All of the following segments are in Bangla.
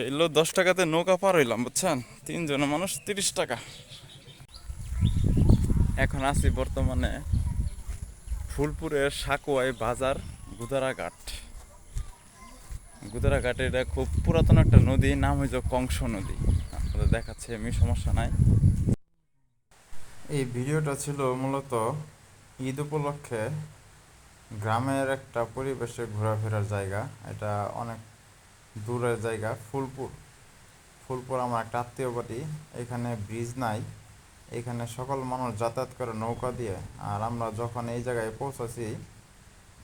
এলো 10 টাকাতে নৌকা পার হইলাম, বুঝছেন? 3 জনের মানুষ 30 টাকা। এখন আছি বর্তমানে ফুলপুরের সাকুয়াই বাজার, গুদারাঘাট। গুদারাঘাটে এটা খুব পুরাতন একটা নদী, নাম হইল কংস নদী। আপনাদের দেখাচ্ছে আমি, সমস্যা নাই। এই ভিডিওটা ছিল মূলত ঈদ উপলক্ষে গ্রামের একটা পরিবেশে ঘোরাফেরার জায়গা। এটা অনেক দূরের জায়গা, ফুলপুর। ফুলপুর আমার একটা আত্মীয় বাড়ি। এখানে ব্রিজ নাই, এখানে সকল মানুষ যাতায়াত করে নৌকা দিয়ে। আর আমরা যখন এই জায়গায় পৌঁছাছি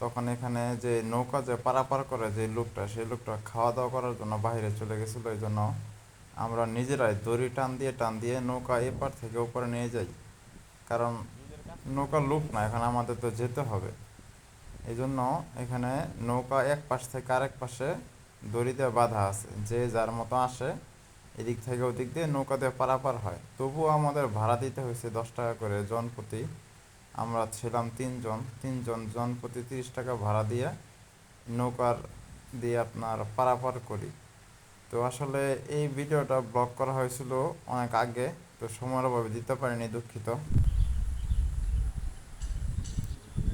তখন এখানে যে নৌকা যে পারাপার করে যে লোকটা, সেই লোকটা খাওয়া দাওয়া করার জন্য বাইরে চলে গেছিলো। এই জন্য আমরা নিজেরাই দড়ি টান দিয়ে নৌকা এপার থেকে ওপারে নিয়ে যাই, কারণ নৌকা লোক না, এখন আমাদের তো যেতে হবে। এই জন্য এখানে নৌকা এক পাশ থেকে আরেক পাশে দড়িতে বাঁধা আছে, যে যার মতো আসে এদিক থেকে ওদিক দিয়ে নৌকা দিয়ে পারাপার হয়। তবুও আমাদের ভাড়া দিতে হয়েছে 10 টাকা করে জন প্রতি। আমরা ছিলাম তিনজন জন প্রতি 30 টাকা ভাড়া দিয়ে নৌকার দিয়ে আপনার পারাপার করি। তো আসলে এই ভিডিওটা ব্লগ করা হয়েছিল অনেক আগে, তো সময়ের অভাবে দিতে পারিনি, দুঃখিত।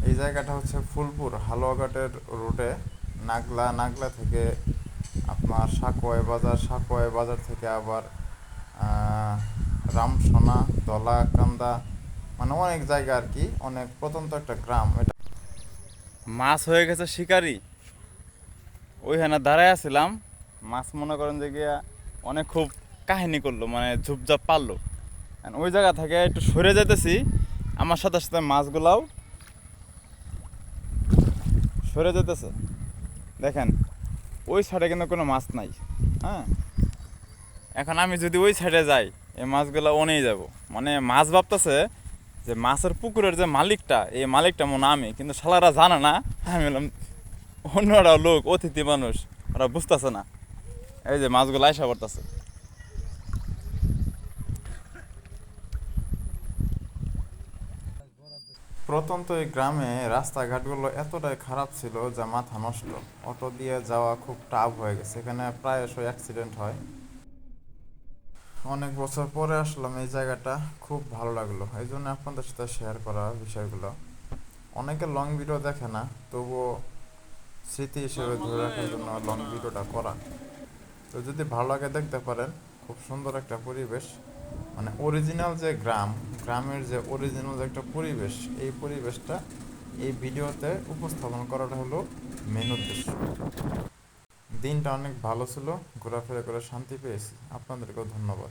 এই জায়গাটা হচ্ছে ফুলপুর হালুয়াঘাটের রুটে। নাগলা থেকে আপনার সাকোয়াই বাজার থেকে আবার রামসোনা, দলাকান্দা, মানে অনেক জায়গা আর কি, অনেক প্রত্যন্ত একটা গ্রাম এটা। মাছ হয়ে গেছে শিকারি, ওইখানে দাঁড়ায় আছিলাম। মাছ মনে করেন যে গিয়া অনেক খুব কাহিনী করলো, মানে ঝুপঝাপ পারলো। ওই জায়গা থেকে একটু সরে যেতেছি, আমার সাথে সাথে মাছগুলাও সরে যেতেছে। দেখেন ওই সাইডে কিন্তু কোনো মাছ নাই। হ্যাঁ, এখন আমি যদি ওই সাইডে যাই এই মাছগুলো নিয়ে যাব, মানে মাছ ভাবতেছে যে মাছের পুকুরের যে মালিকটা, এই মালিকটা মনে আমি, কিন্তু শালারা জানে না আমি বললাম অন্যরা লোক, অতিথি মানুষ, ওরা বুঝতেছে না। এই যে মাছগুলো আইসা পড়তেছে। প্রত্যন্ত এই গ্রামে রাস্তাঘাটগুলো এতটাই খারাপ ছিল যা মাথা নষ্ট। অটো দিয়ে যাওয়া খুব টাফ হয়ে গেছে, এখানে প্রায়শই অ্যাক্সিডেন্ট হয়। অনেক বছর পরে আসলাম এই জায়গাটা, খুব ভালো লাগলো, এই জন্য আপনাদের সাথে শেয়ার করা বিষয়গুলো। অনেকে লং ভিডিও দেখে না, তবুও স্মৃতি হিসেবে ধরে রাখার জন্য লং ভিডিওটা করা। তো যদি ভালো লাগে দেখতে পারেন, খুব সুন্দর একটা পরিবেশ, মানে অরিজিনাল যে গ্রামের যে অরিজিনাল যে একটা পরিবেশ, এই পরিবেশটা এই ভিডিওতে উপস্থাপন করাটা হলো মেন উদ্দেশ্য। দিনটা অনেক ভালো ছিল, ঘোরাফেরা করে শান্তি পেয়েছি। আপনাদেরকেও ধন্যবাদ।